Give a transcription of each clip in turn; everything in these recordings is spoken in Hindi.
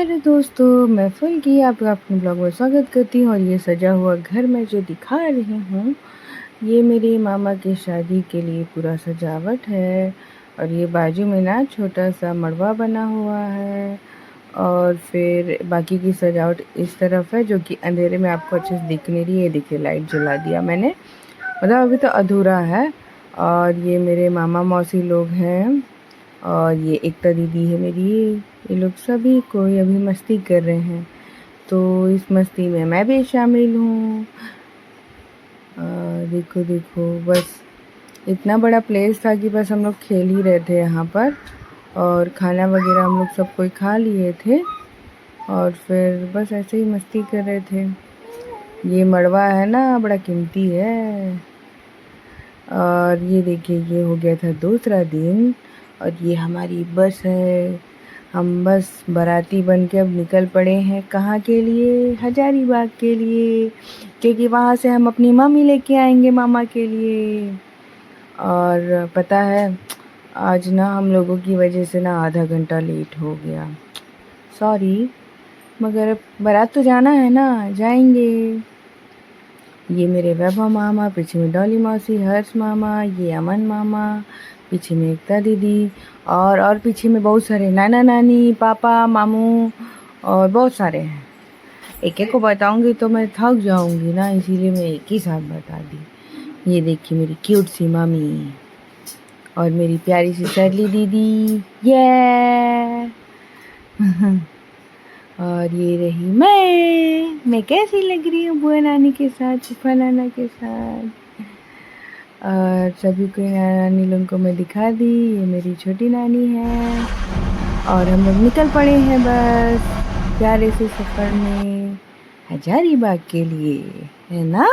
हेलो दोस्तों, मैं फुल्की आपका अपने ब्लॉग में स्वागत करती हूँ। और ये सजा हुआ घर मैं जो दिखा रही हूँ, ये मेरे मामा की शादी के लिए पूरा सजावट है। और ये बाजू में ना छोटा सा मड़वा बना हुआ है। और फिर बाकी की सजावट इस तरफ है, जो कि अंधेरे में आपको अच्छे से दिख नहीं रही है। देखिए, लाइट जला दिया मैंने, मतलब अभी तो अधूरा है। और ये मेरे मामा मौसी लोग हैं, और ये एकता दीदी है मेरी। ये लोग सभी कोई अभी मस्ती कर रहे हैं, तो इस मस्ती में मैं भी शामिल हूँ। देखो देखो, बस इतना बड़ा प्लेस था कि बस हम लोग खेल ही रहे थे यहाँ पर। और खाना वगैरह हम लोग सब कोई खा लिए थे, और फिर बस ऐसे ही मस्ती कर रहे थे। ये मड़वा है ना, बड़ा कीमती है। और ये देखिए, ये हो गया था दूसरा दिन। और ये हमारी बस है। हम बस बाराती बन के अब निकल पड़े हैं, कहाँ के लिए? हजारीबाग के लिए, क्योंकि वहाँ से हम अपनी मम्मी लेके आएंगे मामा के लिए। और पता है, आज ना हम लोगों की वजह से ना आधा घंटा लेट हो गया, सॉरी। मगर बारात तो जाना है ना, जाएंगे। ये मेरे वैभव मामा, पीछे में डॉली मौसी, हर्ष मामा, ये अमन मामा, पीछे में एकता दीदी, और पीछे में बहुत सारे नाना नानी, पापा, मामू, और बहुत सारे हैं। एक एक को बताऊंगी तो मैं थक जाऊंगी ना, इसीलिए मैं एक ही साथ बता दी। ये देखिए मेरी क्यूट सी मामी, और मेरी प्यारी सी सरली दीदी, ये और ये रही मैं कैसी लग रही हूँ बुआ नानी के साथ, फूफा नाना के साथ। और सभी को नाना नानी लोगों को मैं दिखा दी। ये मेरी छोटी नानी है, और हम लोग निकल पड़े हैं बस प्यारे से सफ़र में हजारीबाग के लिए, है ना।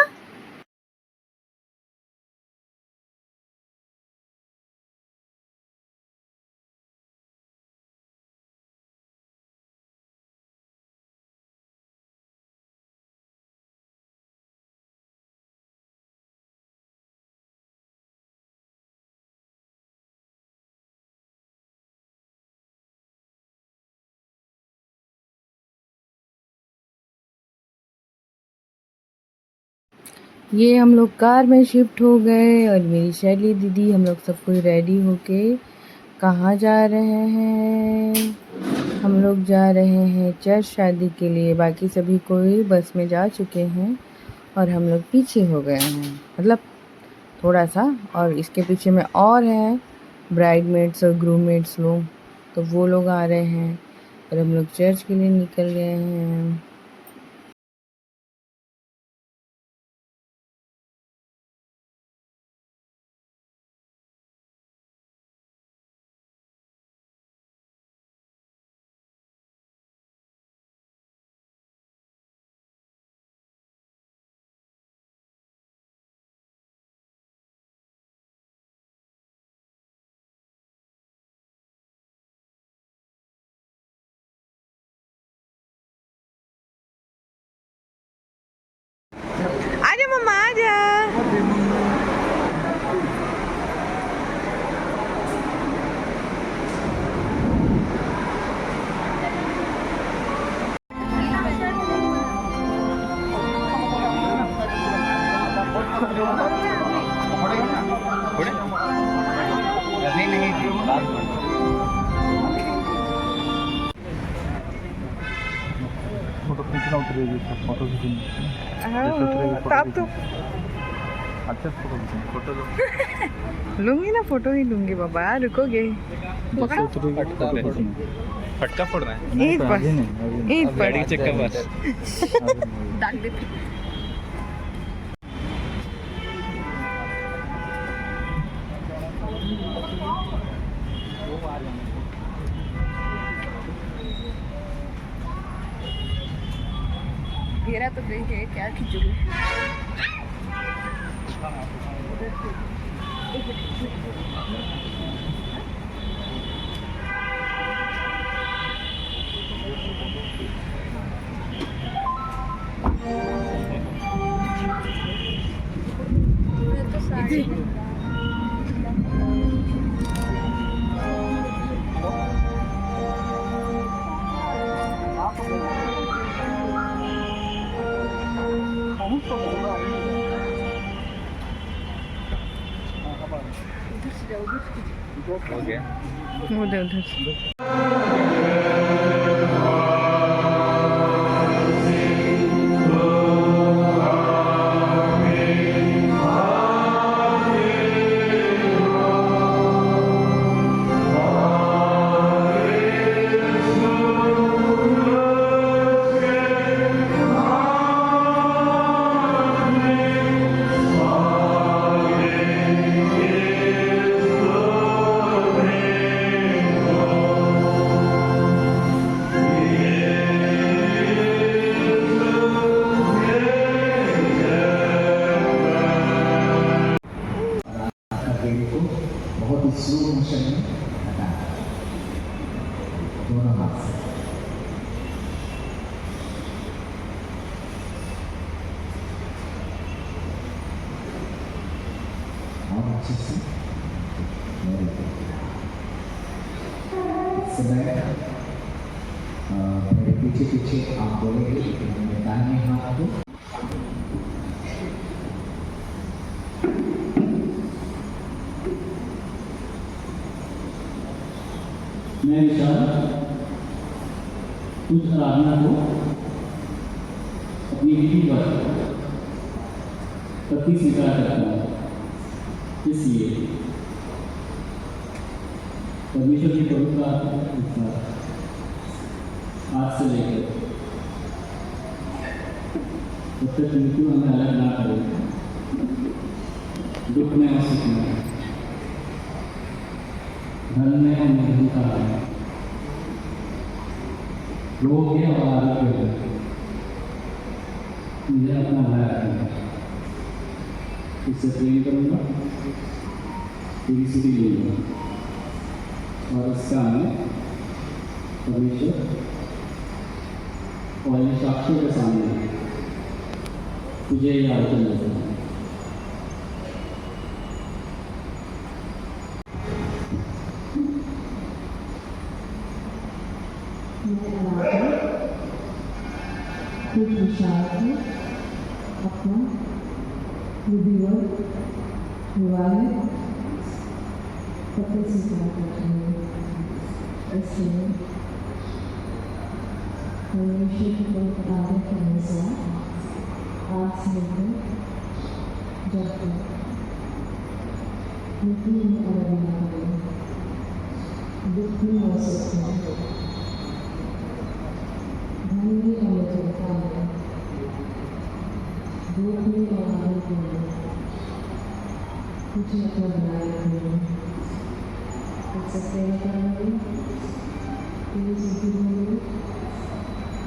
ये हम लोग कार में शिफ्ट हो गए, और मेरी शैली दीदी, हम लोग सब कोई रेडी होके कहाँ जा रहे हैं? हम लोग जा रहे हैं चर्च शादी के लिए। बाकी सभी कोई बस में जा चुके हैं, और हम लोग पीछे हो गए हैं, मतलब थोड़ा सा। और इसके पीछे में और हैं ब्राइडमेड्स और ग्रूममेड्स लोग, तो वो लोग आ रहे हैं, और हम लोग चर्च के लिए निकल गए हैं। आजा मम्मा, आजा। फोटो खींचना उतरेगी, फोटो हाँ, तो अच्छा फोटो लूंगी ना, फोटो ही लूंगी बाबा, रुकोगे? फटका फोड़ना है। ईद पर गाड़ी की चक्का बस डाल देती। घेरा तो देखे क्या खींचोगे। हो गया उधर उधर को बहुत ही स्लो मोशन में हटाना दोनों हाथ से। और अच्छे से इस समय मेरे पीछे पीछे आप बोलेंगे मेरे दाहिने हाथ को मैं विशाल उस आराधना को अपनी विधि पर प्रति स्वीकार करता हूँ। इसलिए परमेश्वर की पवित्र आत्मा आज से लेकर जब तक मृत्यु हमें अलग ना करे, दुख में और सुख में, धन में और निर्धनता में, रोग में और आरोग्य में मुझे अपना भाई रखना, इससे प्रेम करूँगा, तेरी सुधी लूँगा और इसका मैं परमेश्वर और इन साक्षियों के सामने तुझे याद करना चाहिए। कुछ विशाल को अपना विधिवत विवाहित पति स्वीकार करते हैं। इसलिए परमेश्वर की पवित्र आज्ञा के अनुसार आज से लेकर जब तक मृत्यु में अलग ना करें, दुख में हो सकते हैं, धन में और निर्धनता में, रोग में और आरोग्य में मुझे अपना बनाए रखना, इससे सेवा करना भी, तेरी सुधी होगी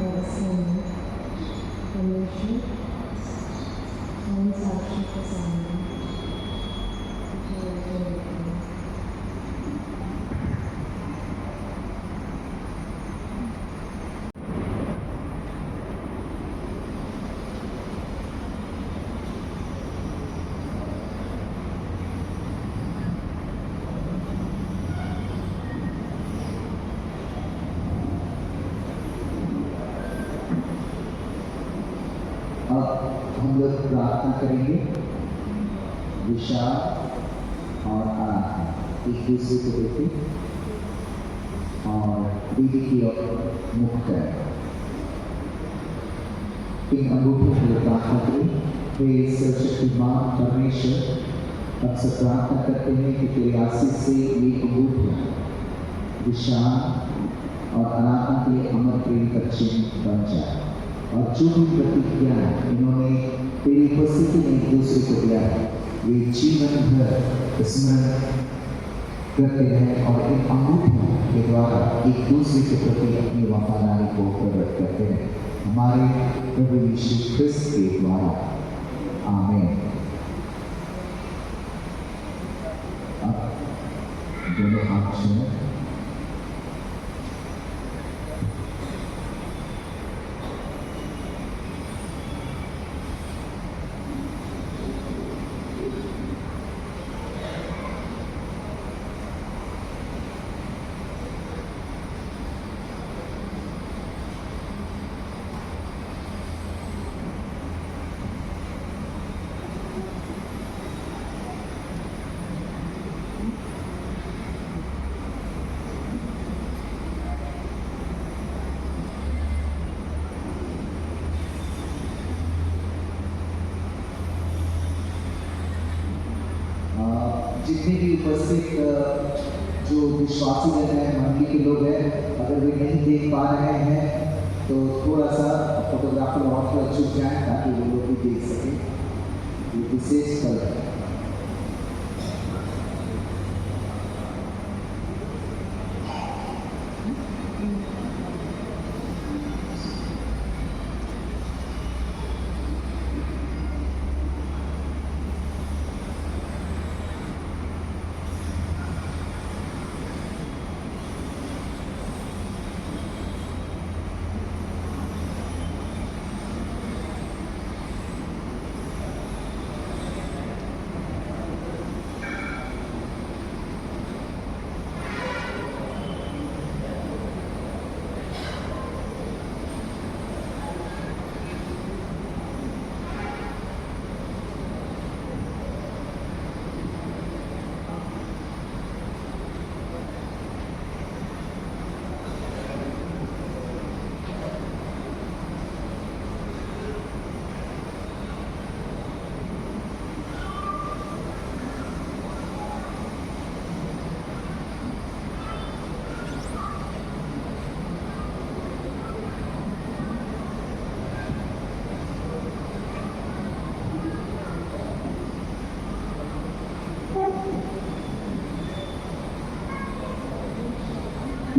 और इसमें परमेश्वर और साक्षी के सामने तुझे याद रखना। अब हम लोग प्रार्थना करेंगे विशाल और आराधना एक दूसरे को देखे और दीदी की ओर मुख करें। इन अंगूठों को प्रार्थना करें। हे सर्वशक्तिमान परमेश्वर, अब से प्रार्थना करते हैं कि तेरे आशीष से ये अंगूठियाँ विशाल और आराधना के लिए अमर प्रेम का चिन्ह बन जाए और जो भी प्रतिक्रिया इन्होंने तेरी उपस्थिति में एक दूसरे को दिया है वे जीवन भर स्मरण करते हैं और इन अंगूठों के द्वारा एक दूसरे के प्रति अपनी वफादारी को प्रकट करते हैं हमारे प्रभु यीशु ख्रिस्त के द्वारा। आमीन। अब दोनों हाथ छुएं। जितने भी उपस्थित जो विश्वासी जन हैं, मंडली के लोग हैं, अगर वे नहीं देख पा रहे हैं तो थोड़ा सा फोटोग्राफर और थोड़ा छुप जाए ताकि वो लोग भी देख सकें। ये विशेष पल है।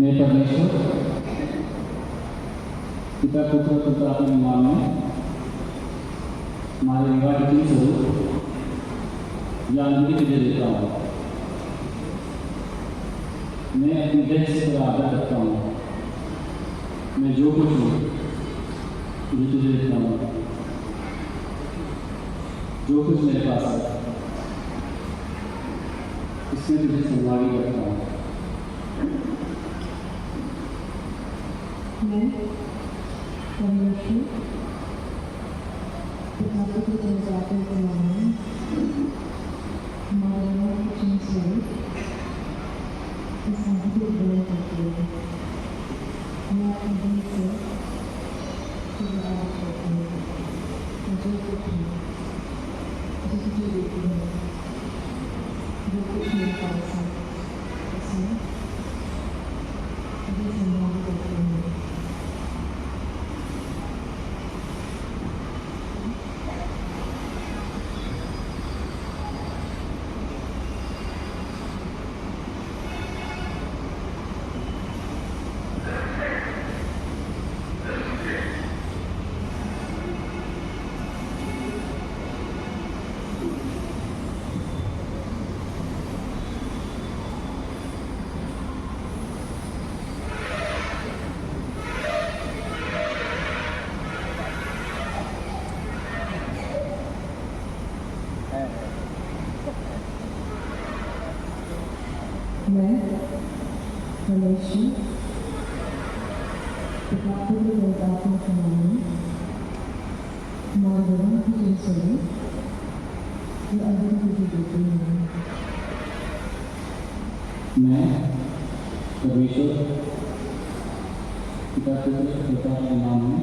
मैं परमेश्वर पिता पुत्र पुत्र अपने नाम में हमारे विवाह के स्वरूप या अनुभूति तुझे देता हूँ। मैं अपनी देह से तेरा आदर करता हूँ। मैं जो कुछ हूँ तुझे देता हूँ। जो कुछ मेरे पास है इसमें तुझे सहभागी करता हूँ। मैं परमेश्वर पिता पुत्र पवित्र के नाम में हमारे विवाह के स्वरूप इस अनुभूति ग्रहण करती हूँ। मैं अपने दिल से तुझे आदर करती हूँ। मैं जो कुछ हूँ तुझे देती हूँ। जो कुछ मेरे पास है उसमें तुझे संभाल करती हूँ। मैं परमेश्वर पिता पुत्र पवित्र के नाम में हमारे विवाह के स्वरूप ये अनुभूति देती हूँ। मैं परमेश्वर पिता पुत्र पिता के नाम में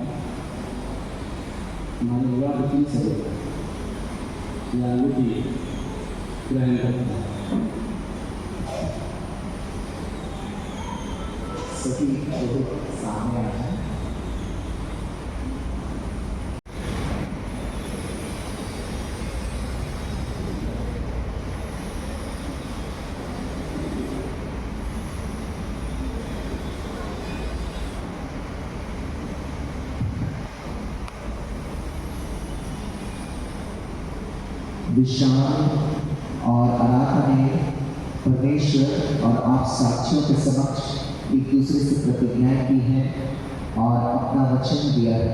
हमारे विवाह के स्वरूप या अनुभूति ग्रहण करता हूँ। सभी लोग सामने आए हैं। विशाल और आराधना ने परमेश्वर और आप साक्षियों के समक्ष एक दूसरे से प्रतिज्ञाएं की हैं और अपना वचन दिया है।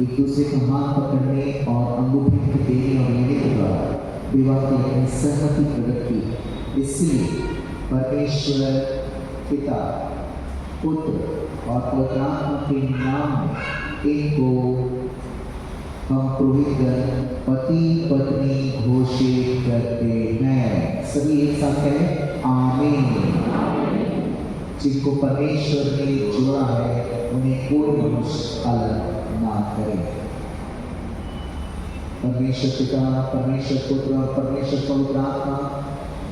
एक दूसरे को हाथ पकड़ने और अंगूठे देने और लेने के द्वारा विवाह की अपनी सहमति प्रकट की। इसलिए परमेश्वर पिता पुत्र और पवित्र आत्मा के नाम में एक को हम पुरोहितगण पति पत्नी घोषित करते हैं। सभी एक साथ कहें आमीन। जिनको परमेश्वर ने जोड़ा है उन्हें कोई मनुष्य अलग ना करे। परमेश्वर पिता परमेश्वर पुत्र और परमेश्वर पवित्र आत्मा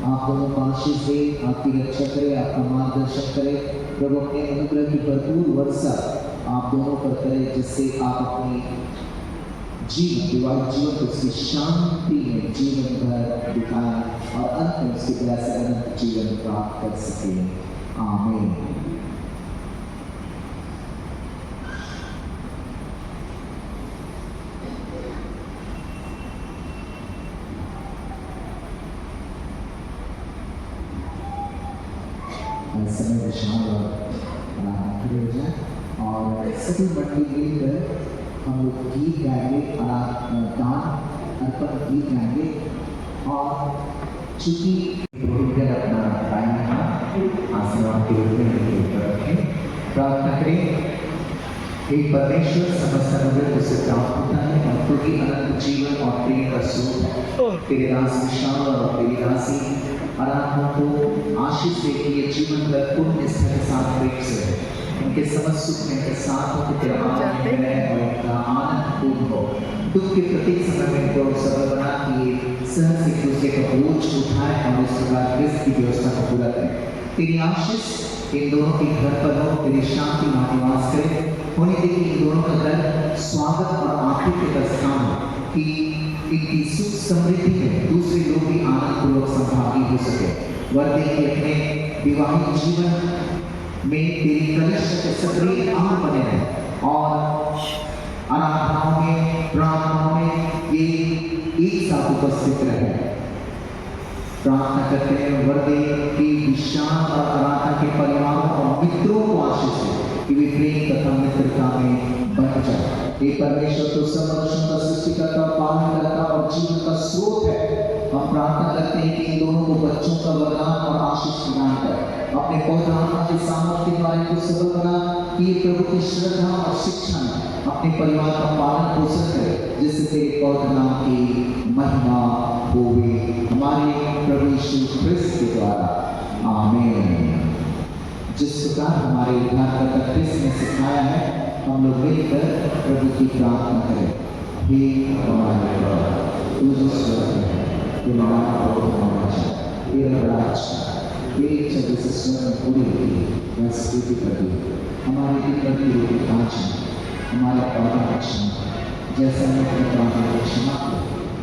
आप दोनों को आशीष दे, आपकी रक्षा करे, आपका मार्गदर्शन करे। प्रभु अपने अनुग्रह की भरपूर वर्षा आप दोनों पर करे, जिससे आप अपनी जीवन, विवाहित जीवन को उसकी शांति में जीवन भर बिताएं और अंत में उसकी दया से अनंत जीवन प्राप्त कर सके। आमीन। समय विशाल और खड़े हो जाए और सभी मंडली मिलकर हम लोग गीत गाएंगे, दान अर्पण गीत गाएंगे। और चूंकि अपना दाहिना हाथ आशीर्वाद के रूप में रखें, प्रार्थना करें। हे परमेश्वर, समस्त अनुग्रह तुझसे प्राप्त होता है और तू ही अनंत जीवन और प्रेम का स्रोत है। तेरे दास विशाल और तेरी दासी आराधना को आशीष दे कि ये जीवन भर पूर्ण निष्ठा के साथ प्रेम से है, उनके समस्त सुख में के साथ हो कि तेरा आनंद में रहे और इनका आनंद पूर्ण हो। दुख के प्रत्येक समय में इनको सरल बना कि ये सहज एक दूसरे का बोझ उठाए और इस प्रकार क्रिस्त की व्यवस्था को पूरा करें। तेरी आशीष इन दोनों के घर पर हो, तेरी शांति वहाँ निवास करे। होने दे कि इन दोनों का घर स्वागत और आतिथ्य का स्थान हो, कि इनकी सुख समृद्धि में दूसरे लोग भी आनंद पूर्वक सहभागी हो सके। वर्दे के अपने विवाहित जीवन में तेरी कनिष्ठ के सक्रिय अंग बने रहे और आराधनाओं में, प्रार्थनाओं में ये एक साथ उपस्थित रहे। प्रार्थना करते हैं वर्दे की विशाल और आराधना के परिवारों और मित्रों को आशीष दे कि वे प्रेम तथा मित्रता में बन जाए। ये परमेश्वर तो सब मनुष्यों का सृष्टिकर्ता, पालनकर्ता और जीवन का स्रोत है। हम प्रार्थना करते हैं कि इन दोनों को बच्चों का वरदान और आशीष प्रदान कर, अपने पौधा के सामर्थ्य के द्वारा को सबल बना कि ये प्रभु की श्रद्धा और शिक्षा में अपने परिवार का पालन पोषण करे, जिससे तेरे पौधा नाम की महिमा होवे हमारे प्रभु यीशु ख्रिस्त के द्वारा। आमीन। जिस प्रकार हमारे उद्धारकर्ता ख्रिस्त ने सिखाया है, हम लोग मिलकर प्रभु की प्रार्थना करें। हे हमारे प्रभु, तू जो स्वर्ग में है, तेरा नाम पवित्र होना चाहिए, तेरा राज्य, तेरी इच्छा जैसे स्वर्ग में पूरी होती है वैसे पृथ्वी पर भी। हमारे दिन भर की रोटी आज हमारे अपराध का क्षमा, जैसे हमें अपने अपराधों को क्षमा करो।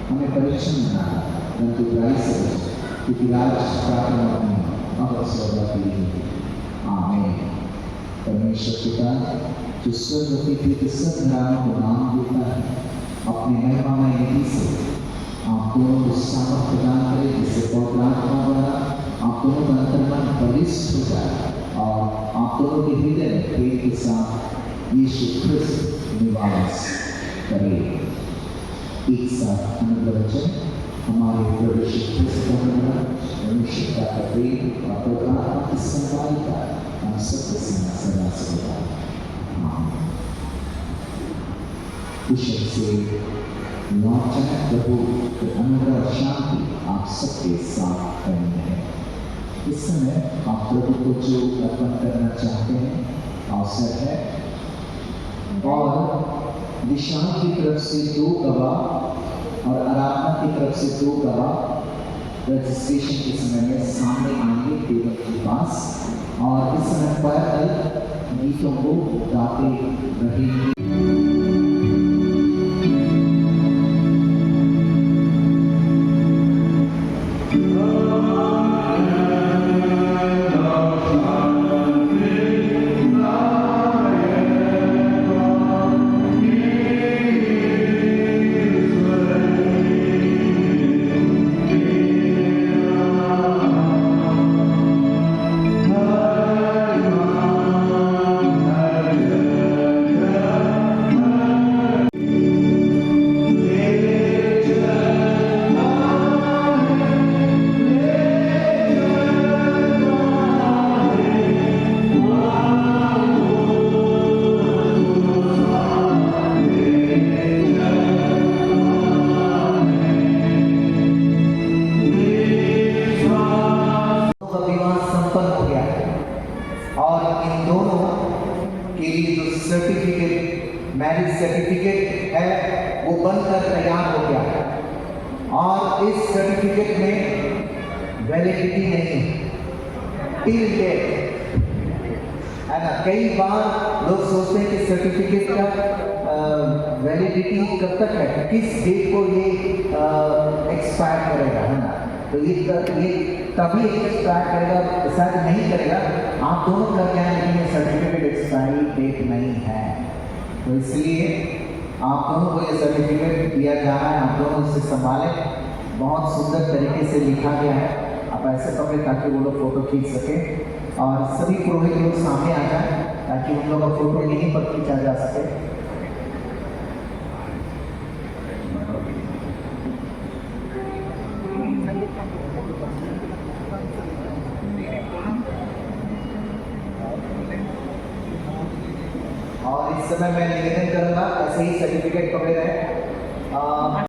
हमें परीक्षा में ना परंतु बुराई से बचो, क्योंकि राज्य, प्रार्थना अब स्वर्ग के लिए। आमीन। परमेश्वर पिता जो स्वर्ग के सब घरानों को नाम देता है, अपने महिमामय निधि से आप दोनों को सामर्थ प्रदान करें, जिससे पौत्रात्मा द्वारा आप दोनों का अंतर्मन बलिष्ठ हो जाए और आप दोनों के हृदय में प्रेम के साथ यीशु ख्रिस्त निवास करे। एक साथ अनुग्रह वचन हमारे प्रभु यीशु ख्रिस्त का द्वारा मनुष्यता का प्रेम और पौत्रात्मा की संवादिता हम सबके साथ सदा सदा कुशल से लौट जाए। प्रभु के अनुग्रह और शांति आप सबके साथ बनी है। इस समय आप प्रभु को जो अर्पण करना चाहते हैं अवसर है, और विशाल की तरफ से 2 गवाह और आराधना की तरफ से 2 गवाह रजिस्ट्रेशन के समय में सामने आएंगे टेबल के पास, और इस समय पैदल गीतों को गाते रहेंगे। मैरिज सर्टिफिकेट है वो बनकर तैयार हो गया है, और इस सर्टिफिकेट में वैलिडिटी नहीं टिल डेट, है ना। कई बार लोग सोचते हैं कि सर्टिफिकेट का वैलिडिटी कब तक है, किस डेट को ये एक्सपायर करेगा, है ना। तो ये तभी एक्सपायर करेगा, शायद नहीं करेगा, आप दोनों कर रहे हैं, लेकिन ये सर्टिफिकेट एक्सपायरी डेट नहीं है। तो इसलिए आप दोनों को ये सर्टिफिकेट दिया जा रहा है, आप दोनों इसे संभालें। बहुत सुंदर तरीके से लिखा गया है, आप ऐसे पकड़े ताकि वो लोग फोटो खींच सके और सभी पुरोहित लोग सामने आ जाए ताकि उन लोगों का फोटो यहीं पर खींचा जा सके। और इस समय मैं निवेदन करूंगा ऐसे ही सर्टिफिकेट पकड़े रहे।